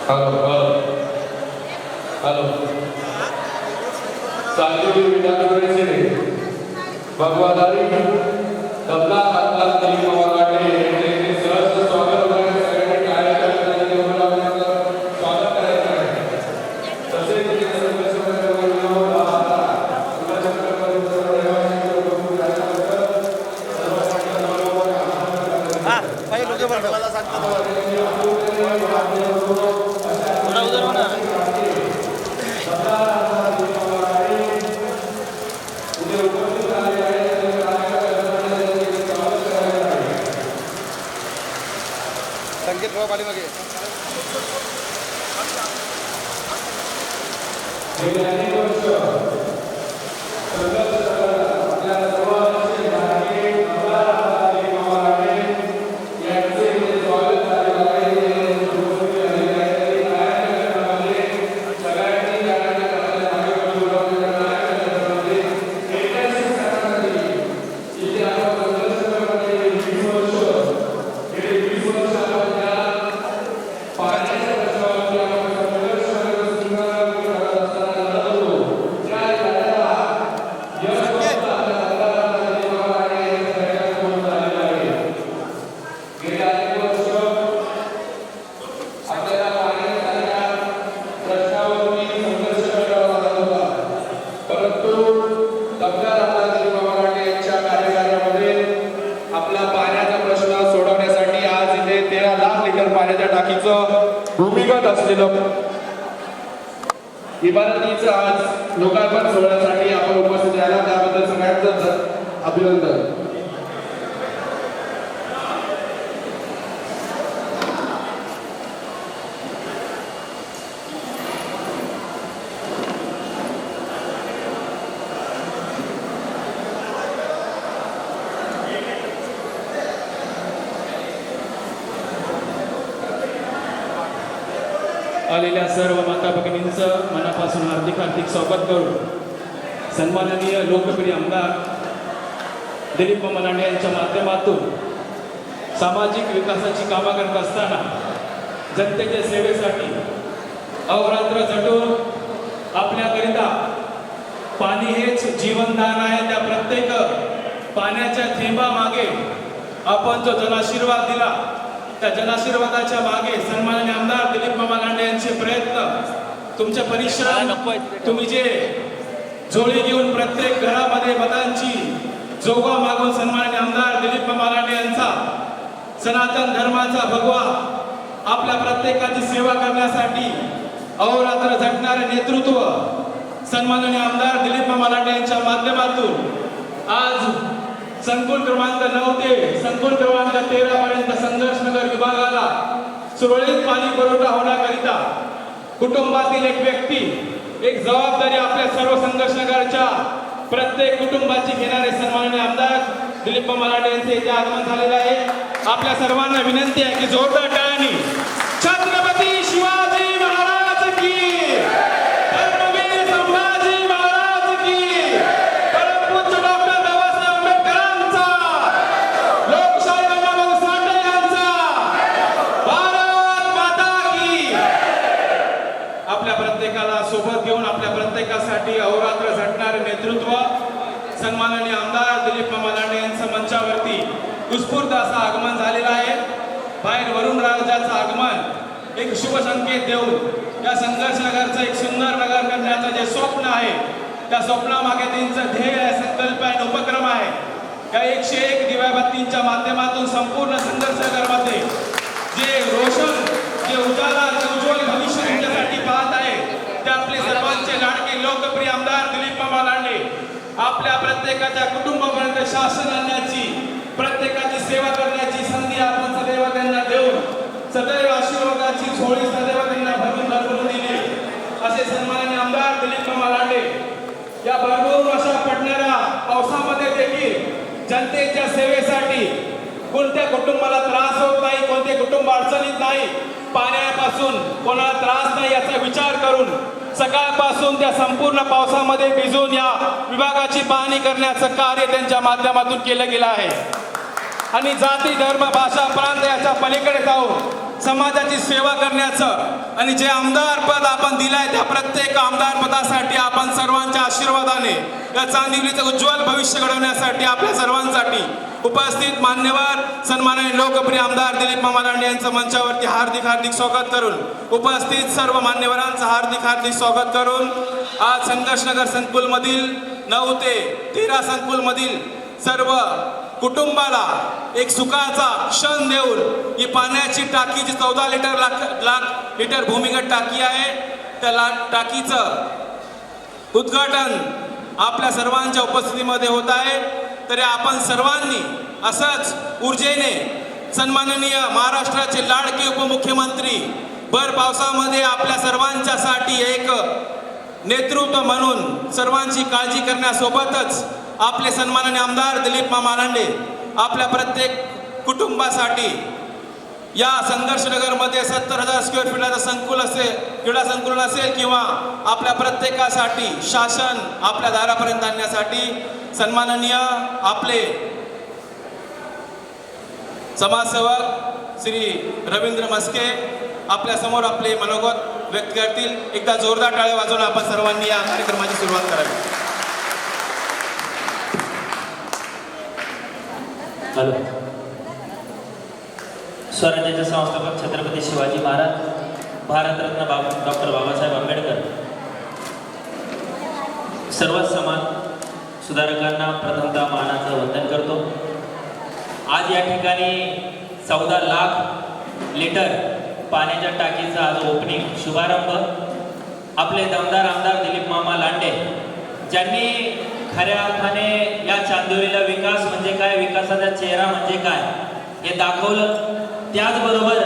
Hello hello hello Sangli विधानसभेचे भगवादारी तबला हातला तरी मवालाटे यांचे सहर्ष स्वागत करण्यासाठी सगळ्यांनी कार्यकर्त्यांनी बोलावण्याचं स्वागत करायचं आहे. तसेच हे संकेत भाऊ पाठीमागे भूमिगत असलेलं इमारतीचं आज लोकार्पण सोहळ्यासाठी आपण उपस्थित राहिला त्याबद्दल सगळ्यांचं अभिनंदन. आलेल्या सर्व माता भगिनींचं मनापासून हार्दिक स्वागत करून सन्माननीय लोकप्रिय आमदार दिलीप लांडे यांच्या माध्यमातून सामाजिक विकासाची कामं करत असताना जनतेच्या सेवेसाठी अहोरात्र झटून आपल्याकरिता पाणी हेच जीवनदान आहे त्या प्रत्येक पाण्याच्या थेंबामागे आपण जो जनाशीर्वाद दिला त्या जनाशीर्वादाच्या मागे सन्माननीय आमदार दिलीप लांडे यांचे प्रयत्न तुमचे परिश्रम तुम्ही जे जोडी घेऊन प्रत्येक घरामध्ये मतांची जोगा मागून सन्माननीय आमदार दिलीप लांडे यांचा सनातन धर्माचा भगवा आपल्या प्रत्येकाची सेवा करण्यासाठी अहोरात्र झटणारे नेतृत्व सन्माननीय आमदार दिलीप लांडे यांच्या माध्यमातून आज संकुल क्रमांक 9 ते संकुल क्रमांक 13 पर्यंत संघर्ष नगर विभागाला सुरळीत पाणी पुरवठा होण्याकरिता कुटुंबातील एक व्यक्ती एक जबाबदारी आपल्या सर्व संघर्ष नगरच्या प्रत्येक कुटुंबाची घेणारे सन्माननीय आमदार दिलीप लांडे यांचे इथे आगमन झालेले आहे. आपल्या सर्वांना विनंती आहे की जोरदार टाळ्यांनी छत्रपती शिवाजी महाराज की सोबत घेऊन आपल्या प्रत्येकासाठी अहोरात्र झटणारे नेतृत्व सन्माननीय आमदार दिलीप लांडे यांच्या मंचावरती उत्स्फूर्त असं आगमन झालेलं आहे. बाहेर वरुण राजाचं आगमन एक शुभ संकेत देऊन या संघर्ष नगरचं एक सुंदर नगर करण्याचं जे स्वप्न आहे त्या स्वप्नामागे त्यांचं ध्येय आहे, संकल्प आहे, उपक्रम आहे. या 101 दिव्याबत्तींच्या माध्यमातून संपूर्ण संघर्ष नगरमध्ये जे रोशन जे उजाला जे उज्ज्वल भविष्य त्यांच्यासाठी पाहत आहे ते आपले सर्वांचे लाडके लोकप्रिय आमदार दिलीप लांडे आपल्या प्रत्येकाच्या कुटुंबापर्यंत शासन आणण्याची प्रत्येकाची सेवा करण्याची संधी आपण सदैव त्यांना देऊन सदैव आशीर्वादाची झोळी सदैव त्यांना भरून दिली असे सन्माननीय आमदार दिलीप लांडे या भरपूर अशा पडणाऱ्या पावसामध्ये देखील जनतेच्या सेवेसाठी कोणत्या कुटुंबाला त्रास होत नाही, कोणते कुटुंब अडचणीत नाही, पाण्यापासून कोणाला त्रास नाही याचा विचार करून सकाळपासून त्या संपूर्ण पावसामध्ये भिजून या विभागाची पाहणी करण्याचं कार्य त्यांच्या माध्यमातून केलं गेलं आहे. आणि जाती धर्म भाषा प्रांत याच्या पलीकडे जाऊन समाजाची सेवा करण्याचं आणि जे आमदार पद आपण दिलाय त्या प्रत्येक आमदार पदासाठी आपण सर्वांच्या आशीर्वादाने या चांदिवलीचं उज्ज्वल भविष्य घडवण्यासाठी आपल्या सर्वांसाठी उपस्थित मान्यवर सन्माननीय लोकप्रिय आमदार दिलीप मामा लांडे यांचं मंचावरती हार्दिक हार्दिक स्वागत करून उपस्थित सर्व मान्यवरांचं हार्दिक हार्दिक स्वागत करून आज संघर्षनगर संकुलमधील 9 ते 13 संकुलमधील सर्व कुटुंबाला एक सुखाचा क्षण देऊन ही पाण्याची टाकी जी 14 लाख लिटर भूमिगत टाकी आहे त्या टाकीचं उद्घाटन आपल्या सर्वांच्या उपस्थितीमध्ये होत आहे. तरी आपण सर्वांनी असंच ऊर्जेने सन्माननीय महाराष्ट्राचे लाडके उपमुख्यमंत्री भर पावसामध्ये आपल्या सर्वांच्यासाठी एक नेतृत्व म्हणून सर्वांची काळजी करण्यासोबतच आपले सन्माननीय आमदार दिलीप मामा लांडे आपल्या प्रत्येक कुटुंबासाठी या संघर्षनगरमध्ये 70,000 स्क्वेअर फीटाचं संकुल असेल, क्रीडा संकुलन असेल किंवा आपल्या प्रत्येकासाठी शासन आपल्या दारापर्यंत आणण्यासाठी सन्माननीय आपले समाजसेवक श्री रवींद्र मस्के आपल्या समोर आपले मनोगत व्यक्त करतील. एकदा जोरदार टाळ्या वाजवून आपण सर्वांनी या कार्यक्रमाची सुरुवात करावी. हॅलो. स्वराज्याचे संस्थापक छत्रपती शिवाजी महाराज, भारतरत्न डॉक्टर बाबासाहेब आंबेडकर, सर्व समाज सुधारकांना प्रथमतः मानाचं वंदन करतो. आज या ठिकाणी 14 लाख लिटर पाण्याच्या टाकीचा आज ओपनिंग शुभारंभ आपले दमदार आमदार दिलीप मामा लांडे ज्यांनी खऱ्या अर्थाने या चांदिवलीला विकास म्हणजे काय, विकासाचा चेहरा म्हणजे काय हे दाखवलं. त्याचबरोबर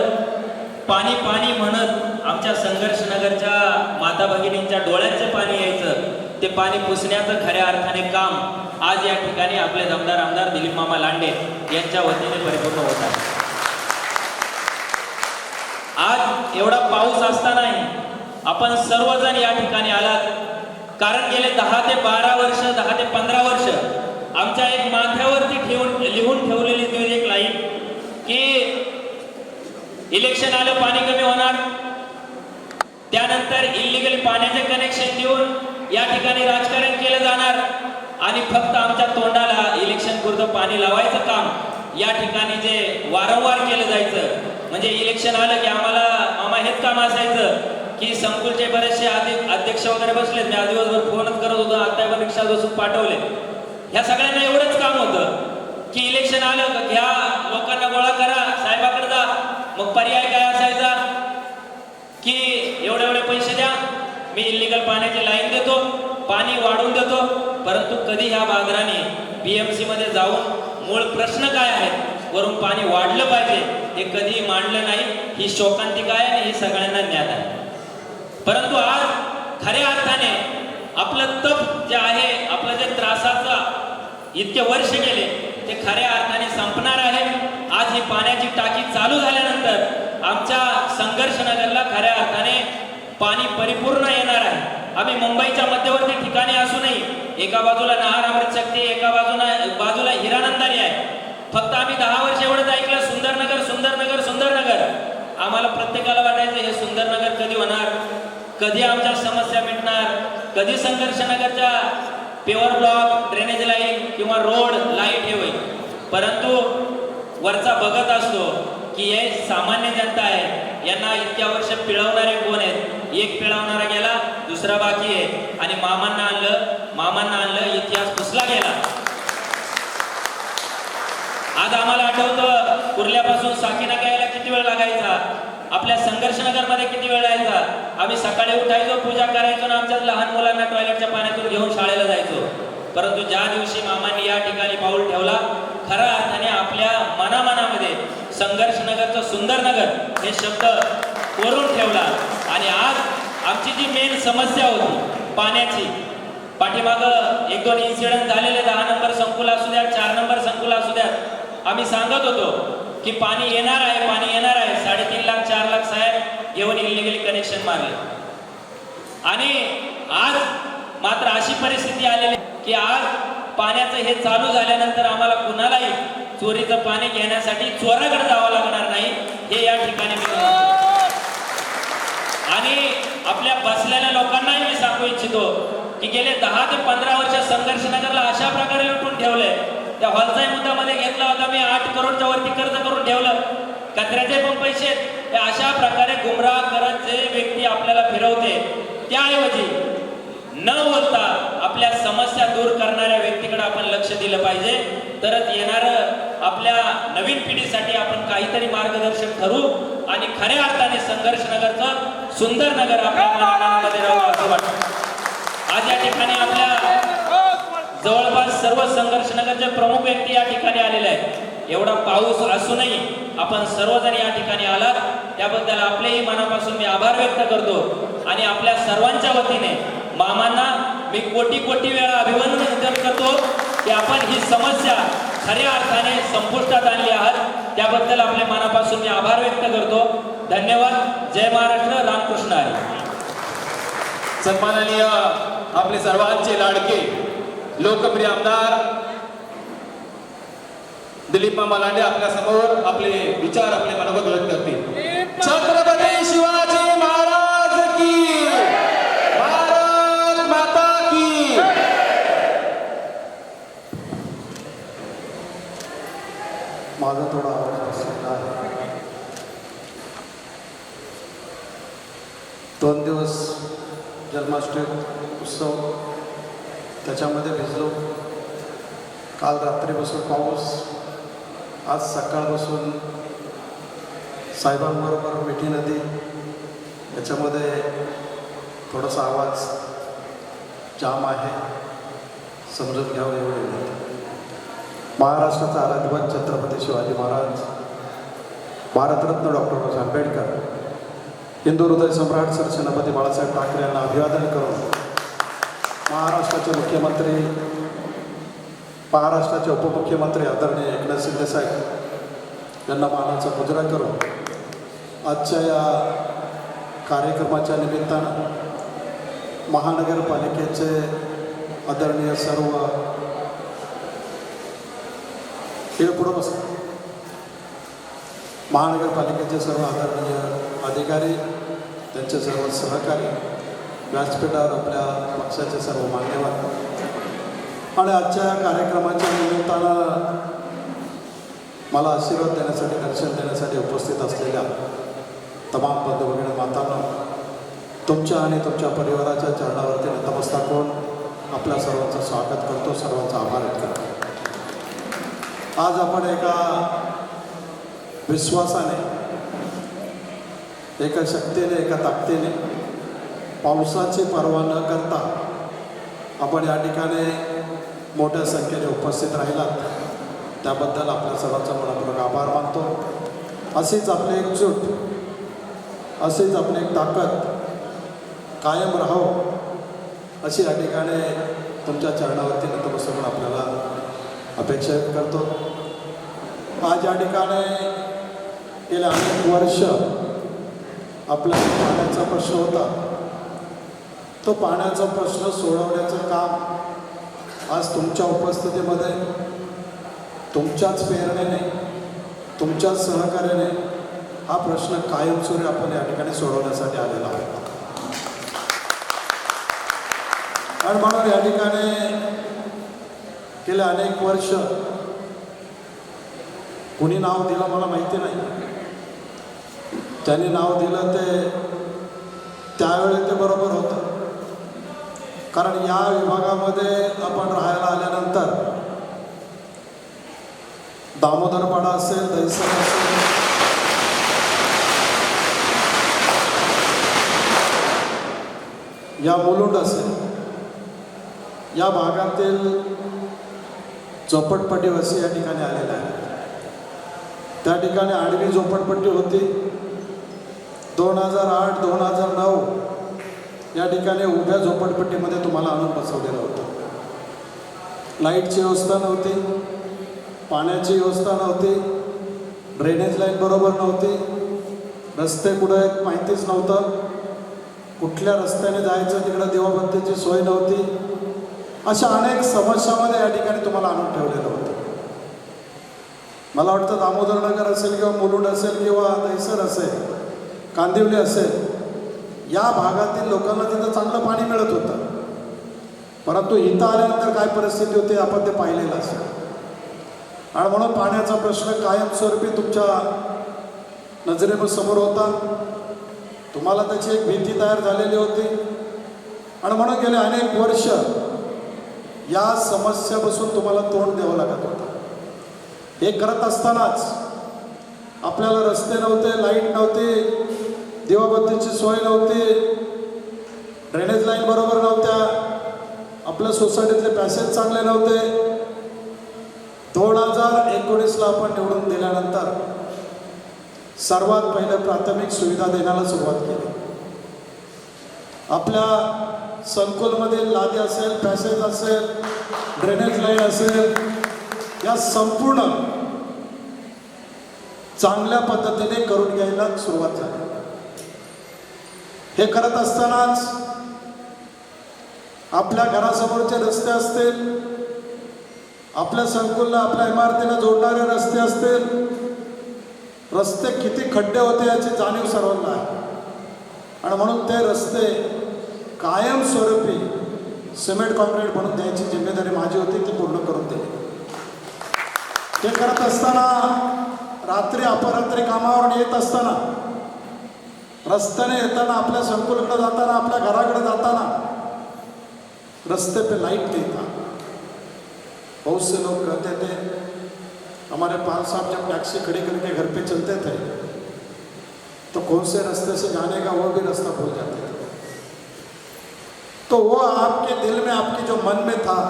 पाणी पाणी म्हणत आमच्या संघर्षनगरच्या माता भगिनींच्या डोळ्याचं पाणी यायचं ते पाणी पुसण्याचं खऱ्या अर्थाने काम आज या ठिकाणी आपले दमदार आमदार दिलीप मामा लांडे यांच्या वतीने परिपूर्ण होत आहे. आज एवढा पाऊस असतानाही आपण सर्वजण या ठिकाणी आलात, कारण गेले 10 ते 12 वर्ष 10 ते 15 वर्ष आमच्या एक माथ्यावरती लिहून ठेवलेली एक लाईन की इलेक्शन आलं पाणी कमी होणार, त्यानंतर इल्लीगल पाण्याचे कनेक्शन देऊन या ठिकाणी राजकारण केलं जाणार आणि फक्त आमच्या तोंडाला इलेक्शन पुरतं पाणी लावायचं काम या ठिकाणी जे वारंवार केलं जायचं. म्हणजे इलेक्शन आलं की आम्हाला मामा हेच काम असायचं की संकुलचे बरेचसे अध्यक्ष वगैरे बसलेत, मी आज दिवसभर फोनच करत होतो, आता पण रिक्षा बसून पाठवले. ह्या सगळ्यांना एवढंच काम होतं की इलेक्शन आलं का घ्या लोकांना गोळा करा, साहेबाकडे जा. मग पर्याय काय असायचा की एवढे पैसे द्या, मी इल्लीगल पाण्याची लाईन देतो, पाणी वाढवून देतो. परंतु कधी ह्या बाजाराने BMC मध्ये जाऊन मूळ प्रश्न काय आहेत, वरून पाणी वाढलं पाहिजे हे कधी मांडलं नाही. ही शोकांतिका आहे आणि ही सगळ्यांना ज्ञात आहे. परंतु आज खऱ्या अर्थाने आपलं तप जे आहे, आपलं जे त्रासाचं इतके वर्ष गेले ते खऱ्या अर्थाने संपणार आहे. आज ही पाण्याची टाकी चालू झाल्यानंतर आमच्या संघर्षनगरला खऱ्या अर्थाने पाणी परिपूर्ण येणार आहे. आम्ही मुंबईच्या मध्यवर्ती ठिकाणी असूनही एका बाजूला नहार अमृत शक्ती, एका बाजूला हिरानंदानी आहे. फक्त आम्ही 10 वर्ष एवढंच ऐकलं सुंदरनगर सुंदरनगर सुंदरनगर. आम्हाला प्रत्येकाला वाटायचं हे सुंदरनगर कधी होणार, कधी आमच्या समस्या मिटणार, कधी संघर्षनगरच्या पेवर ब्लॉक, ड्रेनेज लाईन किंवा रोड लाईट हे होईल. परंतु वरचा बघत असतो की हे सामान्य जनता आहे, यांना इतक्या वर्ष पिळवणारे कोण आहेत, एक पिळवणारा गेला, दुसरा बाकी आहे आणि मामांना आणलं इतिहास पुसला गेला. आज आम्हाला आठवतं कुर्ल्यापासून साकीनाका यायला किती वेळ लागायचा, आपल्या संघर्षनगरमध्ये किती वेळ लागायचा. आम्ही सकाळी उठायचो, पूजा करायचो आणि आमच्या लहान मुलांना टॉयलेटच्या पाण्यातून घेऊन शाळेला जायचो. परंतु ज्या दिवशी मामांनी या ठिकाणी पाऊल ठेवला, खऱ्या अर्थाने आपल्या मनामध्ये संघर्षनगरचं सुंदरनगर हे शब्द कोरून ठेवला. आणि आज आमची जी मेन समस्या होती पाण्याची, पाठीमागं 1-2 इन्सिडेंट झालेले, 10 नंबर संकुल असू द्या, 4 नंबर संकुल असू द्या, आम्ही सांगत होतो की पाणी येणार आहे, पाणी येणार आहे. 3.5 लाख 4 लाख साहेब घेऊन इलिगली कनेक्शन मारले. आणि आज मात्र अशी परिस्थिती आलेली की आज पाण्याचं हे चालू झाल्यानंतर आम्हाला कुणालाही चोरीचं पाणी घेण्यासाठी चोराकडे जावं लागणार नाही, हे या ठिकाणी मी सांगतो. आणि आपल्या बसलेल्या लोकांनाही मी सांगू इच्छितो की गेले 10 ते 15 वर्ष संघर्षनगरला अशा प्रकारे लुटून ठेवलंय. त्या हॉलचाही मुद्दामध्ये घेतला होता मी, 8 करोडच्या वरती कर्ज करून ठेवलं, कचऱ्याचे पण पैसे. हे अशा प्रकारे गुमराह करत जे व्यक्ती आपल्याला फिरवते, त्याऐवजी न बोलता आपल्या समस्या दूर करणाऱ्या व्यक्तीकडे आपण लक्ष दिलं पाहिजे. तरच येणारं आपल्या नवीन पिढीसाठी आपण काहीतरी मार्गदर्शक ठरू आणि खऱ्या अर्थाने संघर्षनगरचं सुंदर नगर आपल्या मनामध्ये राहू असं वाटतं. आज या ठिकाणी आपल्या जवळपास सर्व संघर्षनगरचे प्रमुख व्यक्ती या ठिकाणी आलेले आहेत. एवढा पाऊस असूनही आपण सर्वजण या ठिकाणी आलात, त्याबद्दल आपलेही मनापासून मी आभार व्यक्त करतो. आणि आपल्या सर्वांच्या वतीने मामांना मी कोटी कोटी वेळा अभिनंदन करतो की आपण ही समस्या खऱ्या अर्थाने संपुष्टात आणली आहात. त्याबद्दल आपल्या मनापासून मी आभार व्यक्त करतो. धन्यवाद. जय महाराष्ट्र. रामकृष्ण हरी. सन्माननीय आपले सर्वांचे लाडके लोकप्रिय आमदार दिलीप मामा लांडे आपल्या समोर आपले विचार, आपले मनोगत व्यक्त करतील. छत्रपती शिवाजी महाराज की, भारत माता की. माझा थोडा आवाज बसलेला आहे. 2 दिवस जन्माष्टमी उत्सव, त्याच्यामध्ये भिजलो. काल रात्रीपासून पाऊस, आज सकाळपासून साहेबांबरोबर मिठी नदी, याच्यामध्ये थोडासा आवाज जाम आहे, समजून घ्यावं एवढे विनंती. महाराष्ट्राचा आराध्यमान छत्रपती शिवाजी महाराज, भारतरत्न डॉक्टर बाबासाहेब आंबेडकर, हिंदू हृदय सम्राट सर छत्रपती बाळासाहेब ठाकरे यांना अभिवादन करून, महाराष्ट्राचे मुख्यमंत्री, महाराष्ट्राचे उपमुख्यमंत्री आदरणीय एकनाथ शिंदे साहेब यांना मानाचा मुजरा करून आजच्या या कार्यक्रमाच्या निमित्तानं महानगरपालिकेचे आदरणीय सर्व पुढं बस महानगरपालिकेचे सर्व आदरणीय अधिकारी, त्यांचे सर्व सहकारी, व्यासपीठावर आपल्या पक्षाचे सर्व मान्यवर आणि आजच्या कार्यक्रमाच्या निमित्तानं मला आशीर्वाद देण्यासाठी, दर्शन देण्यासाठी उपस्थित असलेल्या तमाम बंधू भगिनी मातांना तुमच्या आणि तुमच्या परिवाराच्या चरणावरती नतमस्तक होऊन आपल्या सर्वांचं स्वागत करतो, सर्वांचा आभार व्यक्त करतो. आज आपण एका विश्वासाने, एका शक्तीने, एका ताकदीने, पावसाची पर्वा न करता आपण या ठिकाणी मोठ्या संख्येने उपस्थित राहिलात, त्याबद्दल आपल्या सर्वांचा मनपूर्वक आभार मानतो. अशीच आपली एकजूट, अशीच आपली एक ताकद कायम राहो अशी या ठिकाणी तुमच्या चरणावरती नतमस्तक होऊन आपल्याला अपेक्षा करतो. आज या ठिकाणी गेल्या अनेक वर्ष आपल्याला पाण्याचा प्रश्न होता. तो पाण्याचा प्रश्न सोडवण्याचं काम आज तुमच्या उपस्थितीमध्ये, तुमच्याच प्रेरणेने, तुमच्याच सहकार्याने हा प्रश्न कायमस्वरूपी आपण या ठिकाणी सोडवण्यासाठी आलेला आहे. आणि म्हणून या ठिकाणी गेले अनेक वर्ष कुणी नाव दिलं मला माहिती नाही, ज्यांनी नाव दिलं ते त्यावेळी ते बरोबर होतं. कारण या विभागामध्ये आपण राहायला आल्यानंतर दामोदरपाडा असेल, दहिसर असेल, या मुलुंड असेल, या भागातील झोपडपट्टीवासी या ठिकाणी आलेले आहेत. त्या ठिकाणी आडवी झोपडपट्टी होती. 2008-2009 या ठिकाणी उभ्या झोपडपट्टीमध्ये तुम्हाला आणून बसवलेलं होतं. लाईटची व्यवस्था नव्हती, पाण्याची व्यवस्था नव्हती, ड्रेनेज लाईन बरोबर नव्हती, रस्ते कुठं एक माहितीच नव्हतं, कुठल्या रस्त्याने जायचं तिकडं दिवाबत्तीची सोय नव्हती. अशा अनेक समस्यामध्ये या ठिकाणी तुम्हाला आणून ठेवलेलं होतं. मला वाटतं दामोदरनगर असेल किंवा मुलुंड असेल किंवा दहिसर असेल, कांदिवली असेल, या भागातील लोकांना तिथं चांगलं पाणी मिळत होतं. परंतु इथं आल्यानंतर काय परिस्थिती होती आपण ते पाहिलेलं असेल. आणि म्हणून पाण्याचा प्रश्न कायमस्वरूपी तुमच्या नजरेसमोर होता. तुम्हाला त्याची एक भीती तयार झालेली होती. आणि म्हणून गेले अनेक वर्ष या समस्यापासून तुम्हाला तोंड द्यावं लागत होतं. हे करत असतानाच आपल्याला रस्ते नव्हते, लाईट नव्हती, दिवाबत्तीची सोय नव्हती, ड्रेनेज लाईन बरोबर नव्हत्या, आपल्या सोसायटीतले पॅसेज चांगले नव्हते. 2019ला आपण निवडून दिल्यानंतर सर्वात पहिले प्राथमिक सुविधा देण्याला सुरुवात केली. आपल्या संकुलमधील लादी असेल, पॅसेज असेल, ड्रेनेज लाईन असेल, या संपूर्ण चांगल्या पद्धतीने करून घ्यायला सुरुवात झाली. हे करत असतानाच आपल्या घरासमोरचे रस्ते असतील, आपल्या संकुलला, आपल्या इमारतीला जोडणारे रस्ते असतील, रस्ते किती खड्डे होते याची जाणीव सर्वांना आहे. आणि म्हणून ते रस्ते कायमस्वरूपी सिमेंट कॉन्क्रीट बनवून द्यायची जिम्मेदारी माझी होती, ती पूर्ण करून दिली. ते करत असताना रात्री अपरात्री कामावरून येत असताना, रस्त्याने येताना, आपल्या संकुलाकडे जाताना, आपल्या घराकडे जाताना रस्ते पे लाइट नहीं था. बहुत से लोग कहते थे, हमारे पाल साहब जब टैक्सी खड़ी करके घर पे चलते थे तो कौन से रास्ते से जाने का वो भी रास्ता भूल जाते थे. तो वो आपके दिल में, आपके जो मन में था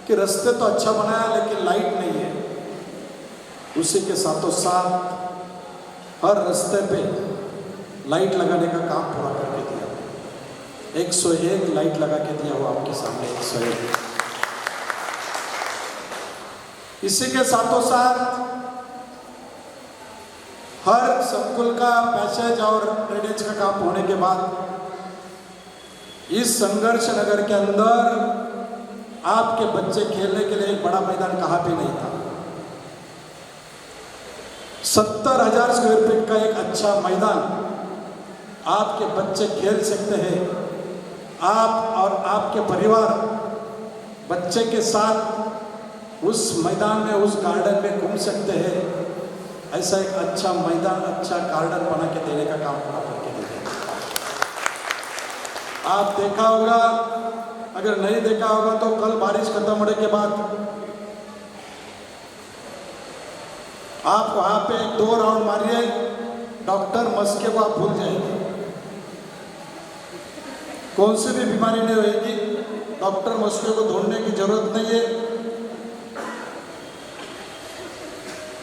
कि रास्ते तो अच्छा बनाया लेकिन लाइट नहीं है, उसी के साथों साथ हर रास्ते पे लाइट लगाने का काम पूरा करके दिया. 101 लाइट लगा के दिया वो आपके सामने, 101. इसी के साथों साथ हर संकुल का पैसेज और ड्रेनेज का काम होने के बाद इस संघर्ष नगर के अंदर आपके बच्चे खेलने के लिए एक बड़ा मैदान कहाँ भी नहीं था. 70,000 स्क्वायर फीट का एक अच्छा मैदान आपके बच्चे खेल सकते हैं. आप और आपके परिवार बच्चे के साथ उस मैदान में, उस गार्डन में घूम सकते हैं. ऐसा एक अच्छा मैदान, अच्छा गार्डन बना के देने का काम पूरा करके देंगे. आप देखा होगा, अगर नहीं देखा होगा तो कल बारिश खत्म होने के बाद आप वहाँ पे 2 राउंड मारिए, डॉक्टर मस्के को आप भूल जाएंगे. कौन सी भी बीमारी नहीं रहेगी, डॉक्टर मस्के को ढूंढने की जरूरत नहीं है.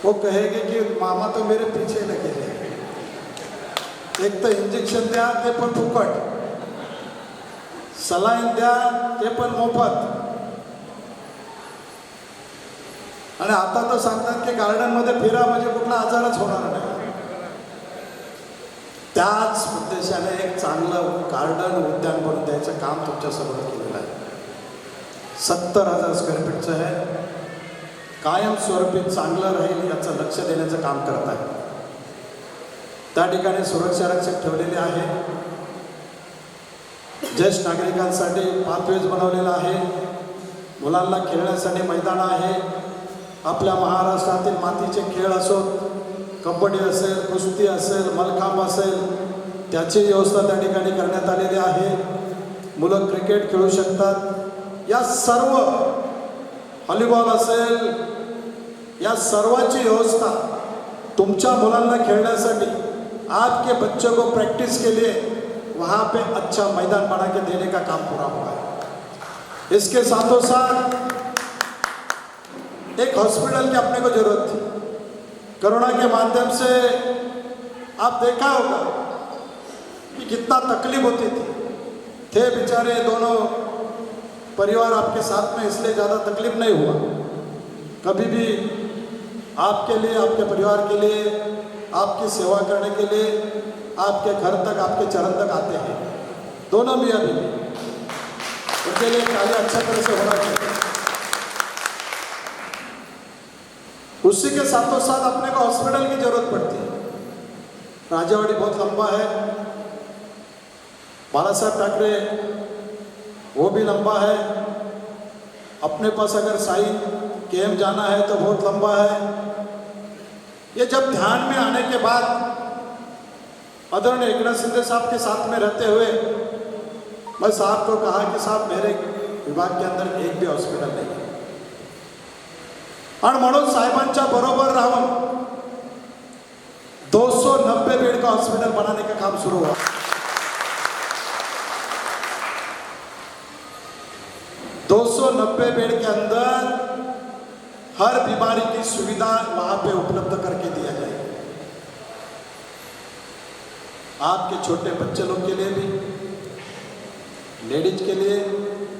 वो कहेंगे कि मामा तो मेरे पीछे लगे हैं. एक तो इंजेक्शन द्या ते पण फुकट, सलाईन द्या ते पण मोफत, आणि आता तर सांगतात की गार्डनमध्ये फिरा म्हणजे कुठला आजारच होणार नाही. त्याच उद्देशाने एक चांगलं गार्डन, उद्यान बनवून द्यायचं काम तुमच्यासमोर केलेलं आहे. 70,000 स्क्वेअर फीटचं आहे. कायमस्वरूपी चांगलं राहील याचं लक्ष देण्याचं काम करत आहे. त्या ठिकाणी सुरक्षा रक्षक ठेवलेले आहे. ज्येष्ठ नागरिकांसाठी पाथवेज बनवलेला आहे. मुलांना खेळण्यासाठी मैदान आहे. आपल्या महाराष्ट्रातील मातीचे खेळ असो, कबड्डी असेल, कुस्ती असेल, मलखांब असेल, त्याची व्यवस्था त्या ठिकाणी करण्यात आलेली आहे. मुलं क्रिकेट खेळू शकतात. या सर्व, व्हॉलीबॉल असेल, या सर्वाची व्यवस्था तुमच्या मुलांना खेळण्यासाठी, आपके बच्चों को प्रैक्टिस के लिए वहाँ पे अच्छा मैदान बना के देने का काम पूरा हुआ है. इसके साथों साथ एक हॉस्पिटल की अपने को जरूरत थी. कोरोना के माध्यम से आप देखा होगा कि कितना तकलीफ होती थी. थे बेचारे दोनों परिवार आपके साथ में, इसलिए ज़्यादा तकलीफ नहीं हुआ. कभी भी आपके लिए, आपके परिवार के लिए, आपकी सेवा करने के लिए आपके घर तक, आपके चरण तक आते हैं. दोनों भी अभी उनके लिए कार्य अच्छा तरह से होना चाहिए. उसी के साथों साथ अपने को हॉस्पिटल की जरूरत पड़ती है। राजेवाड़ी बहुत लंबा है, बाला साहब ठाकरे वो भी लंबा है, अपने पास अगर साई केम जाना है तो बहुत लंबा है। ये जब ध्यान में आने के बाद आदरणीय एकनाथ शिंदे साहब के साथ में रहते हुए मैं साहब को कहा कि साहब मेरे विभाग के अंदर एक भी हॉस्पिटल नहीं है, आणि म्हणून साहेबांच्या बरोबर राहून 290 बेड का हॉस्पिटल बनाने का काम शुरू हुआ। 290 बेड के अंदर हर बीमारी की सुविधा वहां पे उपलब्ध करके दिया जाएगा। आपके छोटे बच्चे लोग के लिए भी, लेडीज के लिए,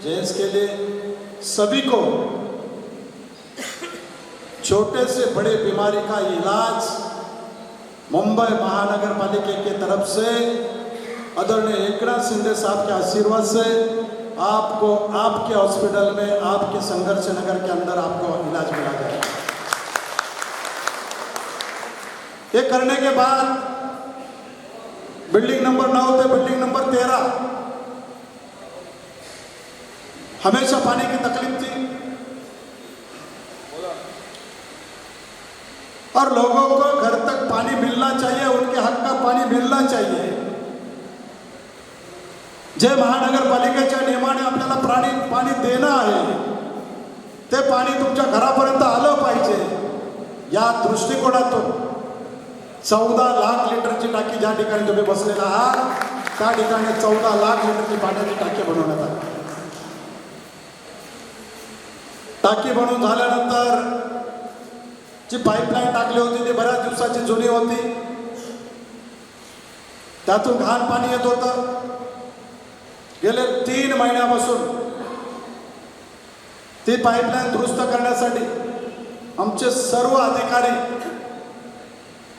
जेंट्स के लिए, सभी को छोटे से बड़े बीमारी का इलाज मुंबई महानगर पालिका के तरफ से आदरणीय एकनाथ शिंदे साहब के आशीर्वाद से आपको आपके हॉस्पिटल में, आपके संघर्ष नगर के अंदर आपको इलाज मिला जाएगा। ये करने के बाद बिल्डिंग नंबर 9 से बिल्डिंग नंबर 13 हमेशा पानी की तकलीफ थी और लोगों को घर तक पानी मिलना चाहिए, उनके हक का पानी मिलना चाहिए। जे महानगरपालिकेच्या नियमाने आपल्याला पाणी देणं आहे ते पाणी तुमच्या घरापर्यंत आलं पाहिजे। या दृष्टिकोनातून 14 लाख लिटरची टाकी ज्या ठिकाणी तुम्ही बसलेला आहात त्या ठिकाणी 14 लाख लिटरची पाण्याची टाकी बनवण्यात आली। टाकी बनवून झाल्यानंतर जी पाईपलाईन टाकली होती ती बऱ्याच दिवसाची जुनी होती, त्यातून घाण पाणी येत होतं। गेले 3 महिन्यापासून ती पाईपलाईन दुरुस्त करण्यासाठी आमचे सर्व अधिकारी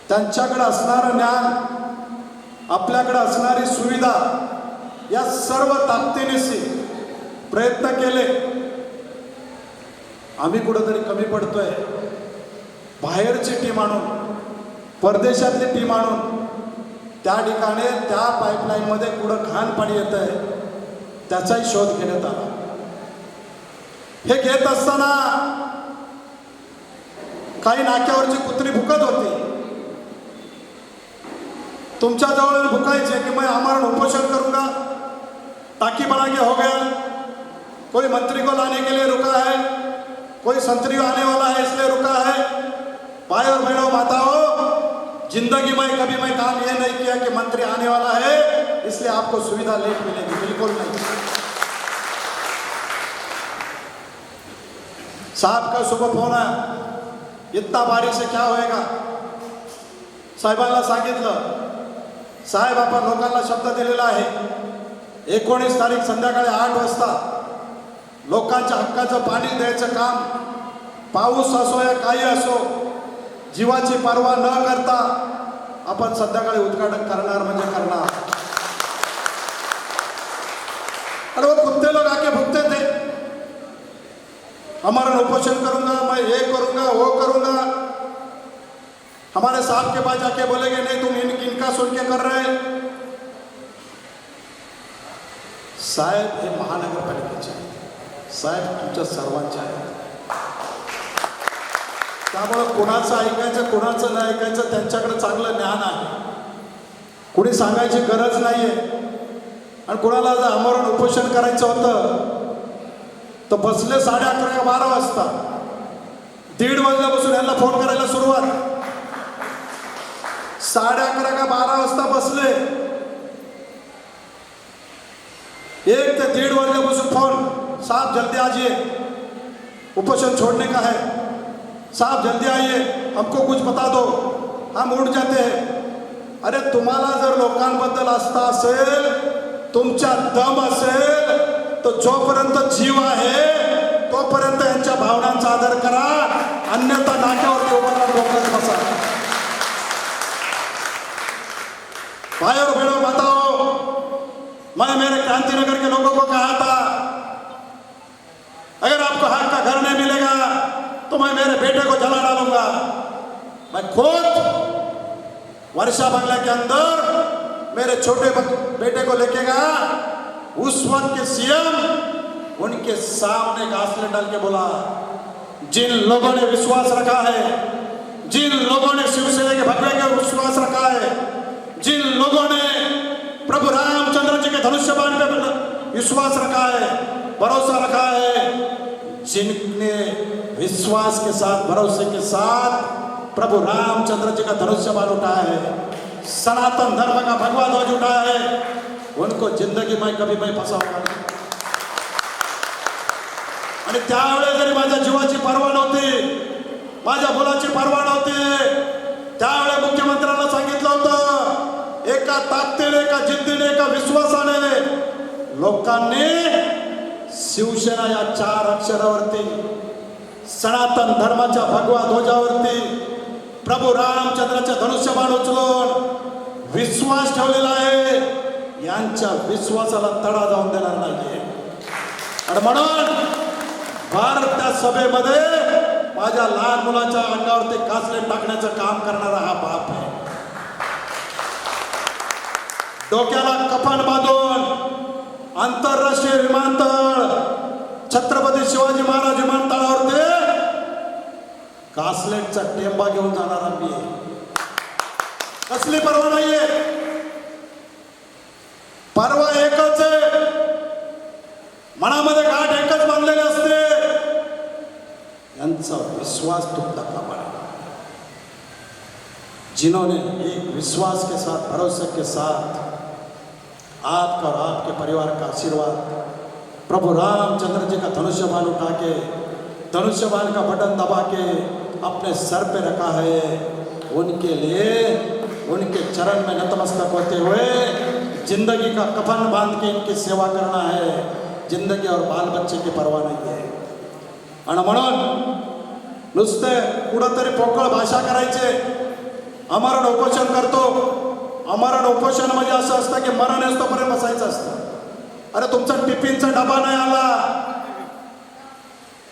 त्यांच्याकडे असणारं ज्ञान, आपल्याकडे असणारी सुविधा या सर्व ताकदीनिशी प्रयत्न केले। आम्ही कुठेतरी कमी पडतोय, बाहेरची टीम आणून, परदेशातली टीम आणून त्या ठिकाणी त्या पाईपलाईन मध्ये कुठं घाण पाणी येत आहे त्याचाही शोध घेण्यात आला। हे घेत असताना काही नाक्यावरची कुत्री भुकत होती, तुमच्या जवळ भुकायचे कि मैं आमरण उपोषण करूंगा, टाकी बना के हो गया, कोई मंत्री को लाने के लिए रुका है, कोई संतरी आने वाला है इसलिए रुका है। भाई और बहनों, माताओं, जिंदगी में कभी मैं काम ये नहीं किया कि मंत्री आने वाला है इसलिए आपको सुविधा लेट मिलेगी, बिल्कुल नहीं। साहब का सुबह फोन आया, इतना बारिश से क्या होएगा। साहेबांना सांगितलं, साहेब आपण लोकांना शब्द दिलेला आहे 19 तारीख संध्याकाळी 8 वाजता लोकांच्या हक्काचं पाणी द्यायचं काम, पाऊस असो या काही असो, जीवाची पर्वा न करता आपण संध्याकाळी उद्घाटन करणार म्हणजे करणार। और वो कुत्ते लोग आके भुगते थे, आमरण उपोषण करूंगा, मैं ये करूंगा, वो करूंगा। हमारे साहब के पास जाके बोलेंगे नहीं तुम इनका सुन के कर रहे। साहेब हे महानगरपालिकेचे आहेत, साहेब तुमच्या सर्वांचे आहेत, त्यामुळे कोणाचं ऐकायचं कोणाचं नाही ऐकायचं त्यांच्याकडे चांगलं ज्ञान आहे, कुणी सांगायची गरज नाहीये। आणि कोणाला जर आमरण उपोषण करायचं होतं तर बसले 11:30 का 12 वाजता, 1:30 वाजल्यापासून यांना फोन करायला सुरुवात, 11:30 का 12 वाजता बसले, 1 ते 1:30 वाजल्यापासून फोन, साहब जल्दी आइए, उपोषण छोड़ने का है, साहब जल्दी आइए, हमको कुछ बता दो, हम उठ जाते हैं। अरे तुम्हाला जर लोकांबद्दल आस्था असेल, तुमच्या दम असेल, तो जोपर्यंत जीव आहे तोपर्यंत यांच्या भावनांचा आदर करा, अन्यथा नाक्यावरती उभा राहून डोक्यात बसा। भाई और बहनों, माताओं, मैं मेरे क्रांति नगर के लोगों को कहा था, अगर आपको हक का घर नहीं मिलेगा तो मैं मेरे बेटे को जला डालूंगा। मैं खुद वर्षा बंगला के अंदर मेरे छोटे बेटे को लेके गया। उस वक्त के सीएम उनके सामने घासले डाल के बोला, जिन लोगों ने विश्वास रखा है, जिन लोगों ने शिवसेना के भगवे के विश्वास रखा है, जिन लोगों ने प्रभु रामचंद्र जी के धनुष्य बाण पे विश्वास रखा है, भरोसा रखा है, जिनने विश्वास के साथ भरोसे के साथ प्रभु रामचंद्र जी का धनुष्य बाण उठाया है, सनातन धर्म का भगवा ध्वज उठाया है, उनको जिंदगी में कभी मैं फसवणार नाही। आणि त्यावेळेस जरी माझ्या जीवाची पर्वा नव्हती, माझ्या मुलाची पर्वा नव्हती, त्यावेळेस मुख्यमंत्र्यांना सांगितलं होतं, एका ताकदीने, एका जिद्दीने, एका विश्वासाने लोकांनी शिवसेना या 4 अक्षरावरती, सनातन धर्माच्या भगवा ध्वजावरती प्रभु रामचंद्राच्या धनुष्यबाण उचलून विश्वास ठेवलेला आहे। यांच्या विश्वासाला तडा जाऊन देणार नाहीये। आणि म्हणून भारत त्या सभेमध्ये माझ्या लहान मुलाच्या अंगावरती कासले टाकण्याचं काम करणारा हा बाप आहे। डोक्याला कफन बांधून आंतरराष्ट्रीय विमानतळ छत्रपती शिवाजी महाराज विमानतळावरती कासलेटचा टेंबा घेऊन जाणारा मी कसली परवा नाहीये। परवा एकच आहे, मनामध्ये गाठ एकच बांधलेली असते, यांचा विश्वास तुटता कामा नये। जिन्होंने एक विश्वास के साथ, भरोसे के साथ आपका और आपके परिवार का आशीर्वाद प्रभु रामचंद्र जी का धनुष्य बाण उठा के, धनुष्य बाण का बटन दबा के अपने सर पे रखा है, उनके लिए उनके चरण में नतमस्तक होते हुए जिंदगी का कफन बांध के इनकी सेवा करना है। जिंदगी और बाल बच्चे की परवा नाही आहे। आणि म्हणून नुसते कुठंतरी पोकळ भाषा करायचे, अमरण उपोषण करतो, अमरण उपोषण म्हणजे असं असतं की मरण असतोपर्यंत बसायचं असतं। अरे तुमचा टिफिनचा डबा नाही आला,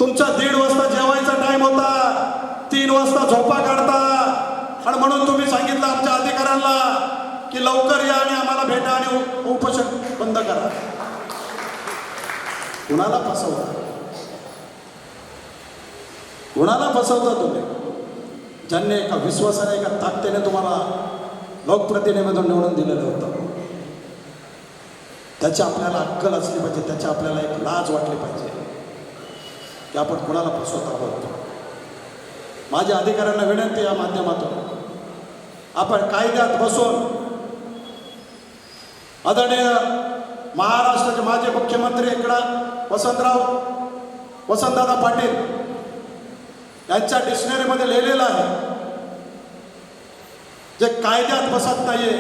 तुमचा 1:30 वाजता जेवायचा टाइम होता, 3 वाजता झोपा काढता, आणि म्हणून तुम्ही सांगितलं आमच्या अधिकाऱ्यांना की लवकर या आणि आम्हाला भेटा आणि उपोषण बंद करा। कुणाला फसवता, कुणाला फसवता तुम्ही? ज्यांनी एका विश्वासाने, एका ताकदीने तुम्हाला लोकप्रतिनिधीमधून निवडून दिलेलं होतं, त्याची आपल्याला अक्कल असली पाहिजे, त्याची आपल्याला एक लाज वाटली पाहिजे की आपण कुणाला फसवत आहोत। माझ्या अधिकाऱ्यांना विनंती या माध्यमातून, आपण कायद्यात बसून आदरणीय महाराष्ट्राचे माजी मुख्यमंत्री एकनाथ वसंतदादा पाटील यांच्या डिक्शनरीमध्ये लिहिलेलं आहे, जे कायद्यात बसत नाहीये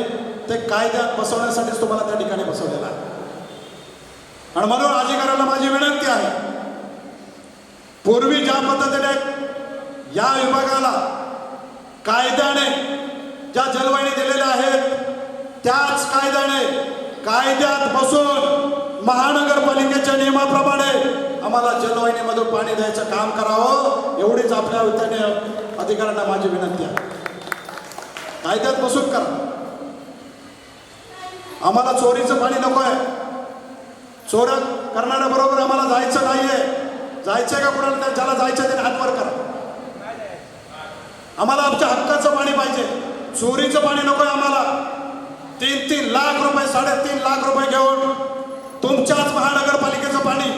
ते कायद्यात बसवण्यासाठीच तुम्हाला त्या ठिकाणी बसवलेलं आहे। आणि म्हणून अधिकाऱ्यांना माझी विनंती आहे, पूर्वी ज्या पद्धतीने या विभागाला कायद्याने ज्या जलवाहिनी दिलेल्या आहेत, त्याच कायद्याने कायद्यात बसून महानगरपालिकेच्या नियमाप्रमाणे आम्हाला जलवाहिनीमधून पाणी द्यायचं काम करावं, एवढीच आपल्या वतीने अधिकाऱ्यांना माझी विनंती आहे। कायद्यात बसून करा, आम्हाला चोरीचं पाणी नको आहे, चोऱ्या करणाऱ्या बरोबर आम्हाला जायचं नाहीये। जायचंय का कुणाला? ज्याला जायचं त्याने हात वर करा। आम्हाला आमच्या हक्काचं पाणी पाहिजे, चोरीचं पाणी नकोय आम्हाला। 3-3 लाख रुपये, 3.5 लाख रुपये घेऊन तुमच्याच महानगरपालिकेचं पाणी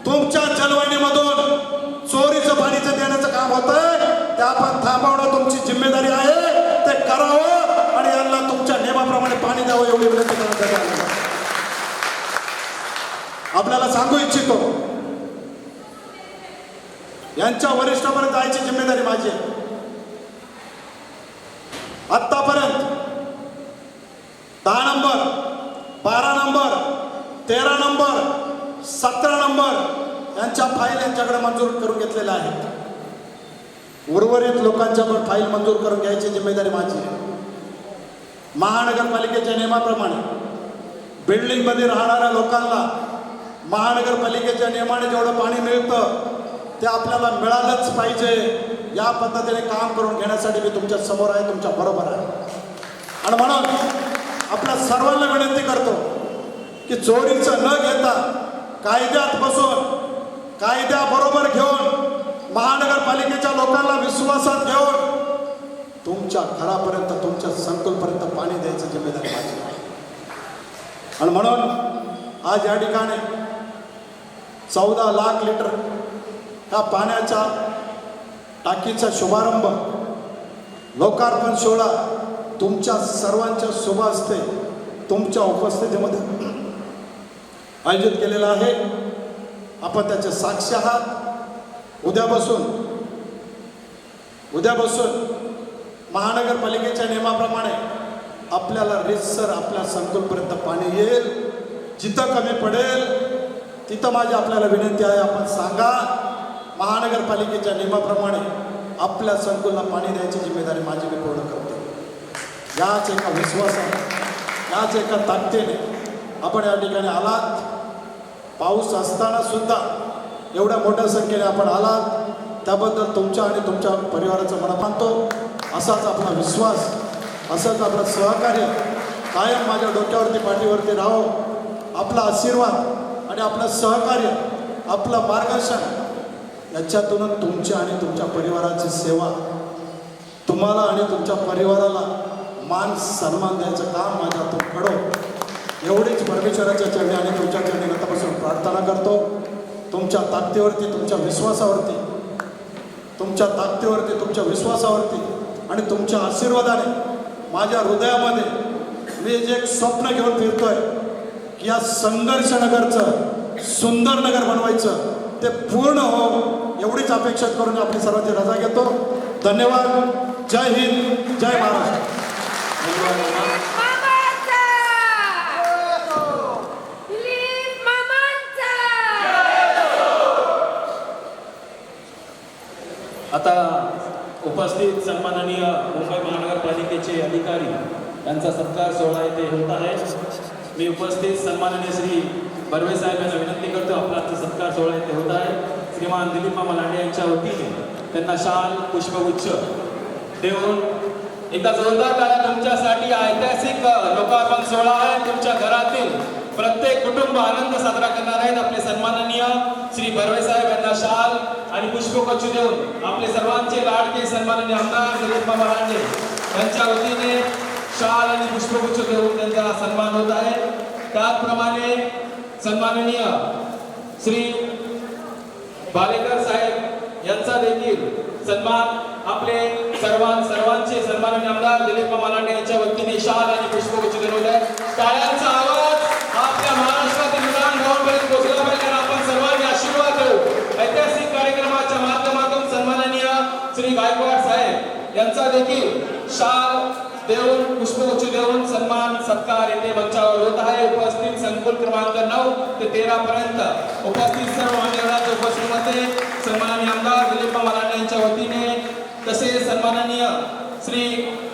तुमच्या जलवाहिनीमधून चोरीचं पाणीचं देण्याचं काम होतंय, ते आपण थांबवणं तुमची जिम्मेदारी आहे, ते करावं आणि यांना तुमच्या नियमाप्रमाणे पाणी द्यावं एवढी विनंती करण्यात आली। आपल्याला सांगू इच्छितो, यांच्या वरिष्ठापर्यंत जायची जिम्मेदारी माझी आहे। आतापर्यंत 10 नंबर, 12 नंबर, 13 नंबर, 17 नंबर यांच्या फाईल यांच्याकडे मंजूर करून घेतलेल्या आहेत। उर्वरित लोकांच्या पण फाईल मंजूर करून घ्यायची जिम्मेदारी माझी आहे। महानगरपालिकेच्या नियमाप्रमाणे बिल्डिंगमध्ये राहणाऱ्या लोकांना महानगरपालिकेच्या नियमाने जेवढं पाणी मिळतं ते आपल्याला मिळालंच पाहिजे या पद्धतीने काम करून घेण्यासाठी मी तुमच्या समोर आहे, तुमच्या बरोबर आहे. आणि म्हणून आपल्या सर्वांना विनंती करतो की चोरीचं न घेता कायद्यात बसून कायद्याबरोबर घेऊन महानगरपालिकेच्या लोकांना विश्वासात घेऊन तुमच्या घरापर्यंत तुमच्या संकुलपर्यंत पाणी द्यायची जिम्मेदारी माझी आहे. आणि म्हणून आज या ठिकाणी 14 लाख लिटर या पाण्याच्या टाकीचा शुभारंभ लोकार्पण सोहळा तुमच्या सर्वांच्या शुभ हस्ते तुमच्या उपस्थितीमध्ये आयोजित केलेला आहे. आपण त्याचे साक्षी आहात. उद्यापासून महानगरपालिकेच्या नियमाप्रमाणे आपल्याला रितसर आपल्या संकुलपर्यंत पाणी येईल. जिथं कमी पडेल तिथं माझी आपल्याला विनंती आहे, आपण सांगा. महानगरपालिकेच्या नियमाप्रमाणे आपल्या संकुलला पाणी द्यायची जिम्मेदारी माझी मी पूर्ण करतो. याच एका विश्वासाने याच एका ताकदीने आपण या ठिकाणी आलात. पाऊस असताना सुद्धा एवढ्या मोठ्या संख्येने आपण आलात त्याबद्दल तुमच्या आणि तुमच्या परिवाराचं मन मानतो. असाच आपला विश्वास, असंच आपलं सहकार्य कायम माझ्या डोक्यावरती पाठीवरती राहो. आपला आशीर्वाद आणि आपलं सहकार्य, आपलं मार्गदर्शन याच्यातूनच तुमच्या आणि तुमच्या परिवाराची सेवा, तुम्हाला आणि तुमच्या परिवाराला मान सन्मान द्यायचं काम माझ्या हातून घडो. एवढीच परमेश्वराच्या चरणी आणि तुमच्या चरणी नतमस्तक प्रार्थना करतो. तुमच्या ताकदीवरती, तुमच्या विश्वासावरती आणि तुमच्या आशीर्वादाने माझ्या हृदयामध्ये मी जे एक स्वप्न घेऊन फिरतोय की या संघर्ष नगरचं सुंदर नगर बनवायचं, ते पूर्ण हो एवढीच अपेक्षा करून आपली सर्वांची रजा घेतो. धन्यवाद. जय हिंद, जय महाराष्ट्र. आता उपस्थित सन्माननीय मुंबई महानगरपालिकेचे अधिकारी यांचा सत्कार सोहळा येथे होत आहे. मी उपस्थित सन्माननीय श्री बर्वे साहेब यांना विनंती करतो, आपला सत्कार सोहळा येथे होत आहे. श्रीमान दिलीप मामा लांडे यांच्या वतीने त्यांना शाल पुष्पगुच्छ देऊन एकदा जोरदार टाळ्या तुमच्यासाठी. ऐतिहासिक लोकार्पण सोहळा आहे. तुमच्या घरातील प्रत्येक कुटुंब आनंद साजरा करणार आहेत. आपले सन्माननीय श्री बर्वे साहेब यांना शाल आणि पुष्पगुच्छ देऊन आपले सर्वांचे लाडके सन्माननीय आमदार दिलीप मामा लांडे यांच्या वतीने शाल आणि पुष्पगुच्छ देऊन त्यांचा सन्मान होत आहे. त्याचप्रमाणे सन्माननीय श्री बालेकर साहेब यांचा देखील सन्मान आपले सर्वांचे सन्माननीय आमदार दिलीप मामा लांडे यांच्या वतीने शाल आणि पुष्पगुच्छ देण्यात होत आहे. टाळ्यांचा आवाज आपल्या महाराष्ट्रातील विधानभवनापर्यंत पोहोचला पाहिजे. आपण सर्वांनी आशीर्वाद देऊ. ऐतिहासिक कार्यक्रमाच्या माध्यमातून सन्माननीय श्री गायकवाड साहेब यांचा देखील शाल देऊन पुष्पगुच्छ देऊन सन्मान सत्कार येथे मंचावर होत आहे. उपस्थित संकुल क्रमांक 9 ते 13 पर्यंत उपस्थित सर्व मान्यवरांच्या उपस्थितीमध्ये सन्माननीय आमदार दिलीप मामा लांडे यांच्या वतीने तसेच सन्माननीय श्री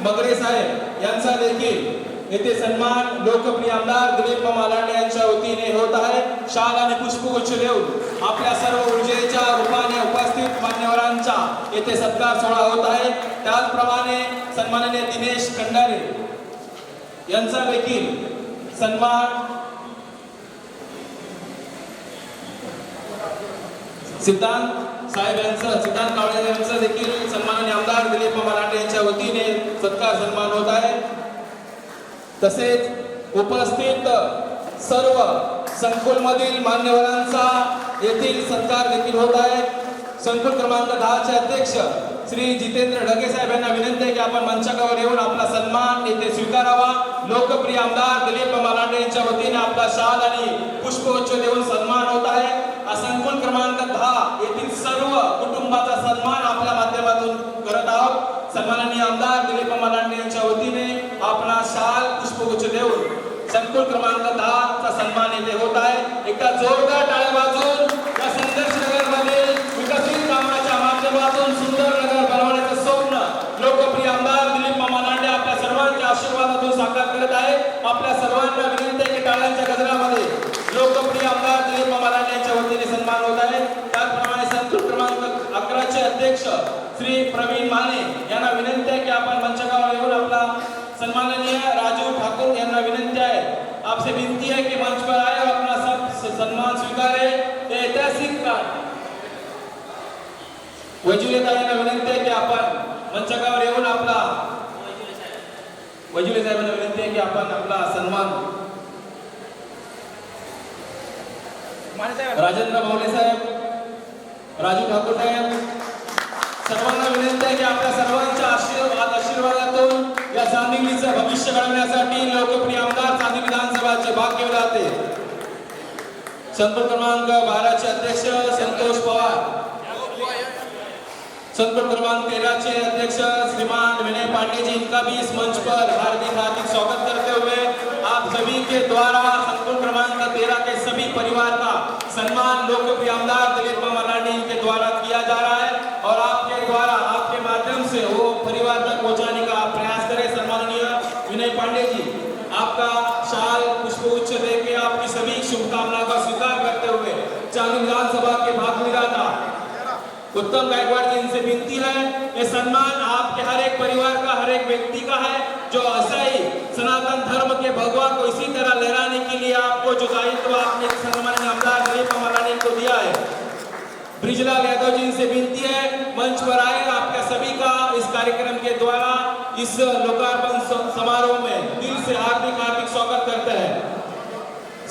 मगरे साहेब यांचा देखील येथे सन्मान लोकप्रिय आमदार दिलीप मामा लांडे यांच्या वतीने होत आहे. शाल आणि पुष्पगुच्छ देऊन आपल्या सर्व ऊर्जेच्या रूपाने उपस्थित मान्यवरांचा येथे सत्कार सोहळा होत आहे. त्याचप्रमाणे सन्माननीय दिनेश खंडारे यांचा देखील सन्मान सिद्धांत कावळे यांचा देखील सन्माननीय आमदार दिलीप मामा लांडे यांच्या वतीने सत्कार सन्मान होत आहे. तसेच उपस्थित सर्व संकुलमधील मान्यवरांचा येथील सत्कार देखील होत आहे. संकुल क्रमांक 10 चे अध्यक्ष श्री जितेंद्र ढगे साहेब यांना विनंती आहे की आपण मंचावर येऊन आपला सन्मान येथे स्वीकारावा. लोकप्रिय आमदार दिलीप मामा लांडे यांच्या वतीने आपला शाल आणि पुष्पगुच्छ देऊन सन्मान होत आहे. संकुल क्रमांक 10 येथील सर्व कुटुंबाचा सन्मान आपल्या माध्यमातून करत आहोत. सन्माननीय आमदार दिलीप मामा लांडे यांच्या वतीने आपला शाल पुष्पगुच्छ देऊन संकुल क्रमांक 10 चा सन्मान येथे होत आहे. एकदा जोरदार टाळ्या वाजवून या संघर्ष नगरमध्ये विकसित कामाच्या माध्यमातून सुंदर नगर बनवण्याचं स्वप्न लोकप्रिय आमदार दिलीप मामा लांडे आपल्या सर्वांच्या आशीर्वादातून साकार करत आहे. आपल्या सर्वांना विनंती आहे की टाळ्यांच्या गजरामध्ये लोकप्रिय आमदार दिलीप मामा लांडे यांच्या वतीने सन्मान होत आहे. त्याचप्रमाणे संकुल क्रमांक प्रवीण माने यांना विनंती आहे की आपण मंचावर येऊन आपला सन्माननीय राजू ठाकुर यांना विनंती आहे, आपसे विनती है कि मंच पर आए और अपना सब सम्मान स्वीकारे। ये ऐतिहासिक वजुले साहेबांना विनंती आहे की आपण मंचावर येऊन आपला वजुले साहेबांना विनंती आहे की आपण आपला सन्मान राजेंद्र भावले साहेब, राजू ठाकूर साहेब, सर्वांना विनंती आहे की आपल्या सर्वांच्या आशीर्वादातून या चांदिवलीचं भविष्य घडवण्यासाठी लोकप्रिय आमदार चांदिवली विधानसभाचे भाग्य विधाते संपर्क क्रमांक 12 चे अध्यक्ष संतोष पवार, संपर्क क्रमांक 13 चे अध्यक्ष श्रीमान विनय पांडे जी, इनका भी इस मंच पर हार्दिक हार्दिक स्वागत करते हुए आप सभी के द्वारा संपर्क क्रमांक 13 के सभी परिवार का सम्मान लोकप्रिय आमदार दिलीप मलानी के द्वारा किया जा रहा है और आपके द्वारा आपके माध्यम से वो परिवार तक पहुंचाने का प्रयास करें। सम्माननीय विनय पांडे जी, आपका शाल पुष्पगुच्छ देके आपकी सभी शुभकामनाओं का स्वीकार करते हुए चांदिवली विधानसभा के भाग्य विधाता उत्तम गायकवाड़ जी, इनसे विनती है ये सम्मान आपके हर एक परिवार का, हर एक व्यक्ति का है जो ऐसा ही सनातन धर्म के भगवा को इसी तरह लहराने के लिए आपको जो दायित्व आपने सम्माननीय आमदार दिलीप मलानी को दिया है। ब्रिजलाल यादव जी, इनसे विनती है मंच पर आए, आपका सभी का इस कार्यक्रम के द्वारा इस लोकार्पण समारोह में दिल से हार्दिक हार्दिक स्वागत करते हैं।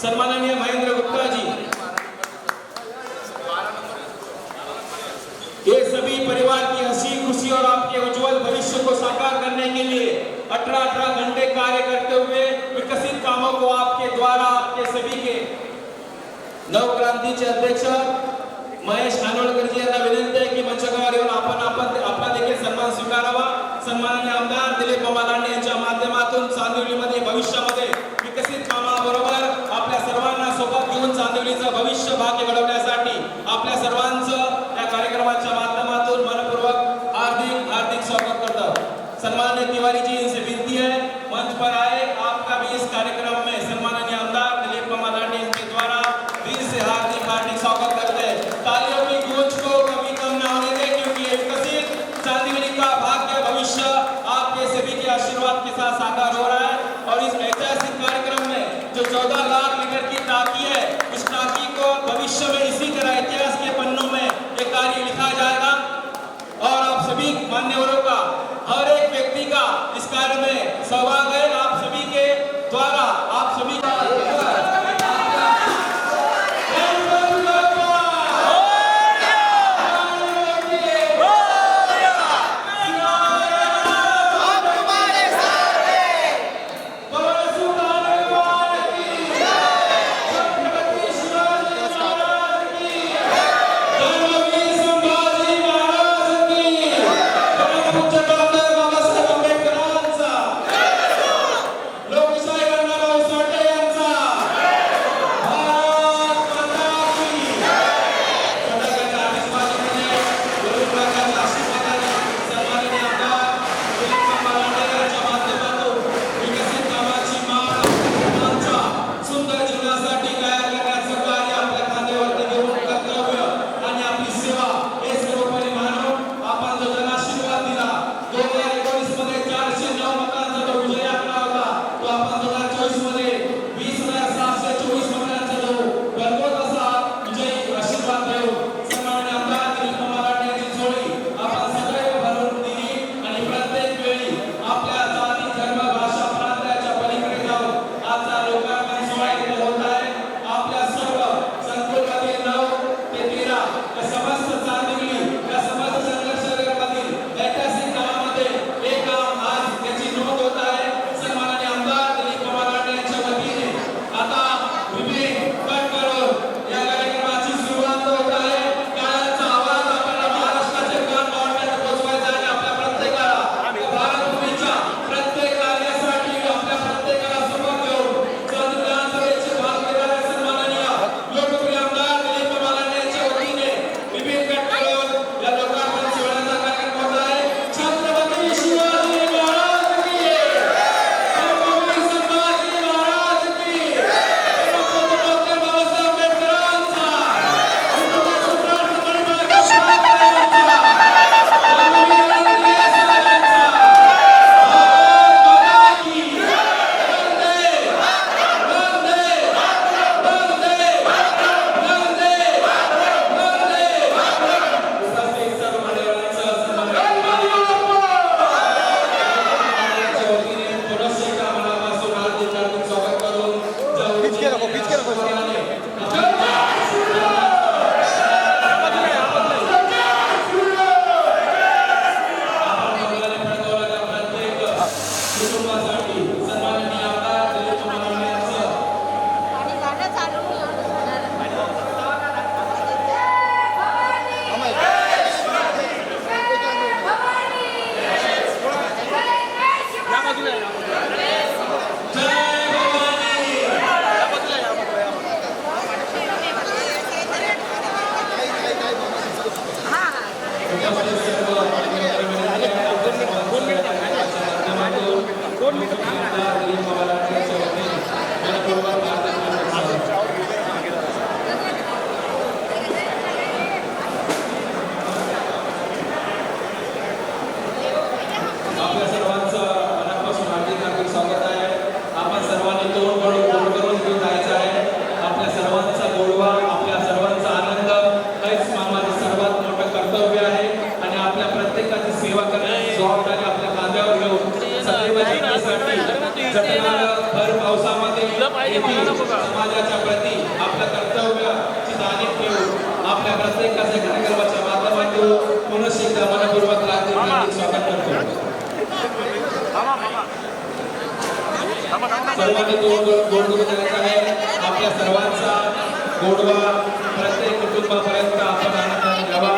सम्माननीय महेंद्र गुप्ता जी, ये सभी परिवार की हंसी खुशी और आपके उज्जवल भविष्य को साकार करने के लिए 18 घंटे कार्य करते हुए विकसित कामों को आपके द्वारा आपके सभी के नवक्रांतीचे अध्यक्ष महेश खानोळकर जी यांना विनंती आहे की मंचावर येऊन आपला देखील सन्मान स्वीकारावा। सन्माननीय आमदार दिलीप मलानी यांच्या माध्यमातून चांदिवलीमध्ये भविष्यामध्ये विकसित कामाबरोबर आपल्या सर्वांना सोबत घेऊन चांदिवलीचं भविष्य भाग्य घडवण्यासाठी आपल्या सर्वांचं या कार्यक्रमाच्या माध्यमातून मनपूर्वक हार्दिक हार्दिक स्वागत करतात। सन्माननीय तिवारी जी, इनसे विनती है मंच पर आए, आपका भी इस कार्यक्रम में सन्माननीय आमदार दिलीप मलानी के द्वारा दिल से हार्दिक हार्दिक स्वागत करते हैं। तालियों की गूंज को कभी कम ना होने दें, क्योंकि ये विकसित चांदिवली का भाग्य भविष्य आपके सभी के आशीर्वाद के साथ साकार हो रहा है और इस ऐतिहासिक कार्यक्रम में जो 14 लाख लीटर की टाकी है, इस टाकी को भविष्य में इसी तरह इतिहास के पन्नों में ये कार्य लिखा जाएगा और आप सभी मान्यवरों का, हर एक व्यक्ति का इस कार्य में सहभाग है। आप सभी के द्वारा आप सभी का आपल्या सर्वांचं मनापासून हार्दिक स्वागत आहे. आपण सर्वांनी तोंड करून घेऊन जायचं आहे. आपल्या सर्वांचा गोडवा, आपल्या सर्वांचा आनंद हेच मामाचं सर्वात मोठं कर्तव्य आहे आणि आपल्या प्रत्येकाची सेवा करण्याची जबाबदारी आपल्या खांद्यावर घेऊन सदैव जगण्यासाठी जगणारं भर पावसामध्ये येथील समाजाच्या प्रती आपल्या कर्तव्याची जाणीव ठेवून आपल्या प्रत्येकाच्या कार्यक्रमाच्या माध्यमातून पुनः एकदा मनपूर्वक हार्दिक स्वागत करतो. सर्वांनी गोड करायचा आहे. आपल्या सर्वांचा गोडवा प्रत्येक कुटुंबापर्यंत आपण आनंदाने घ्यावा.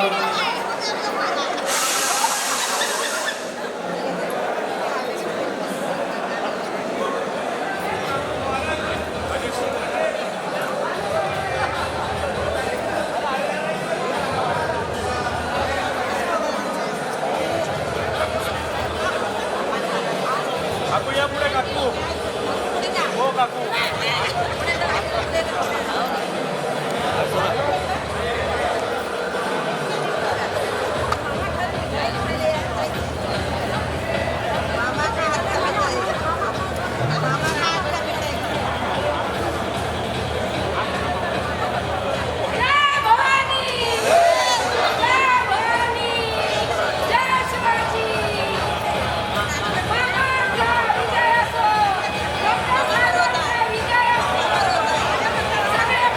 सगळे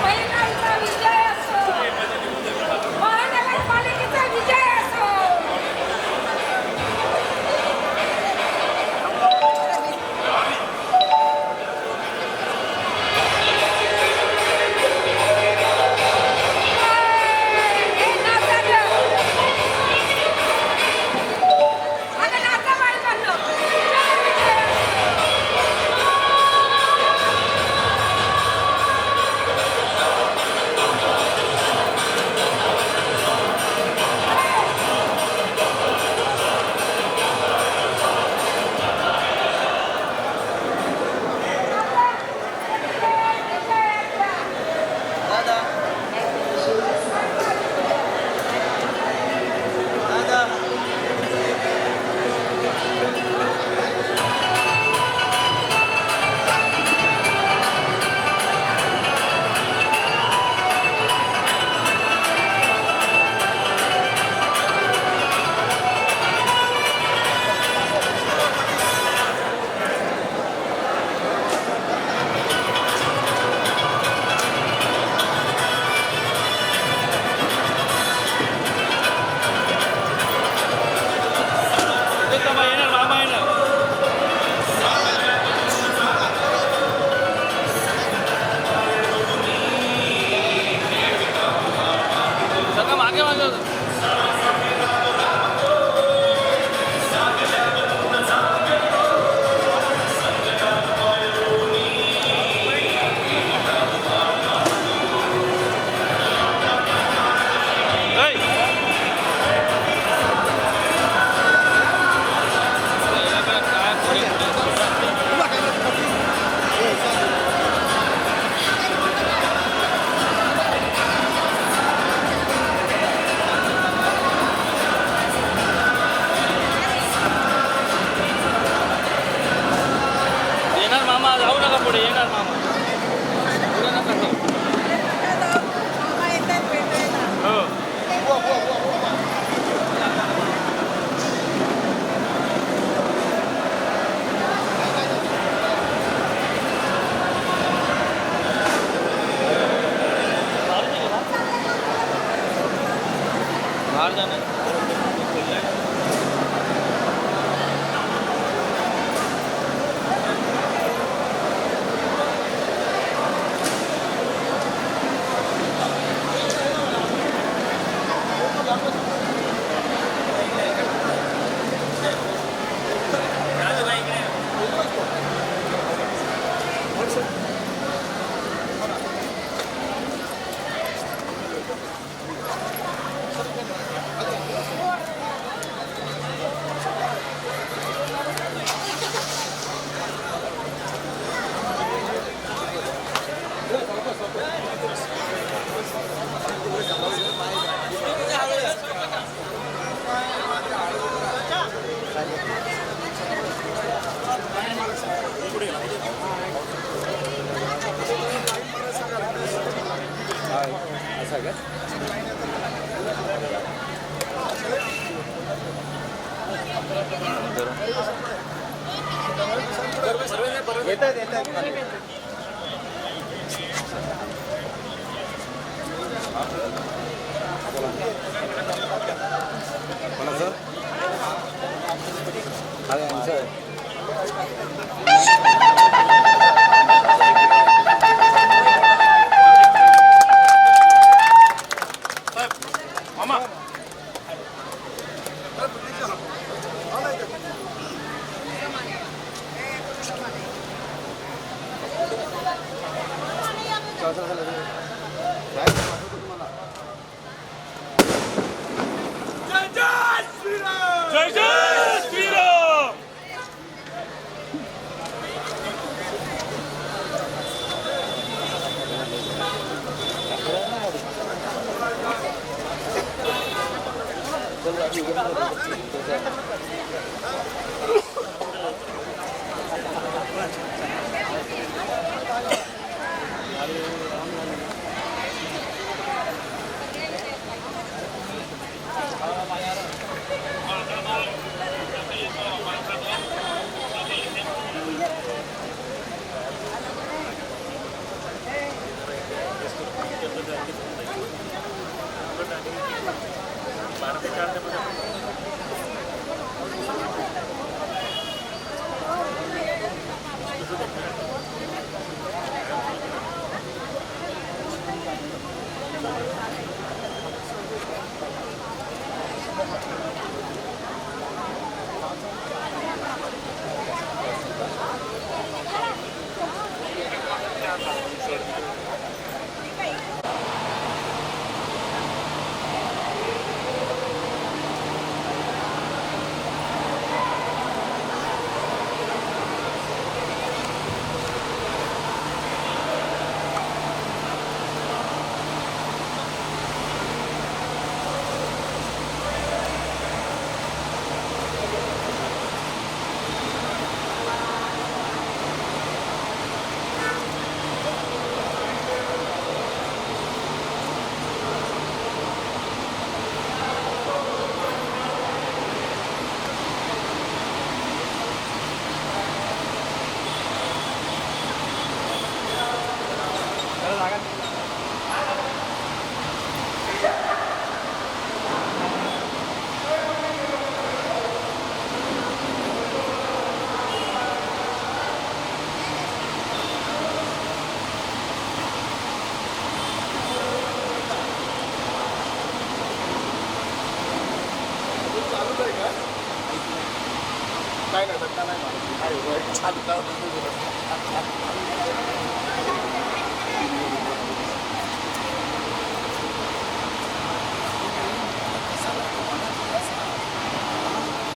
काय नाही धक्का नाही मारत.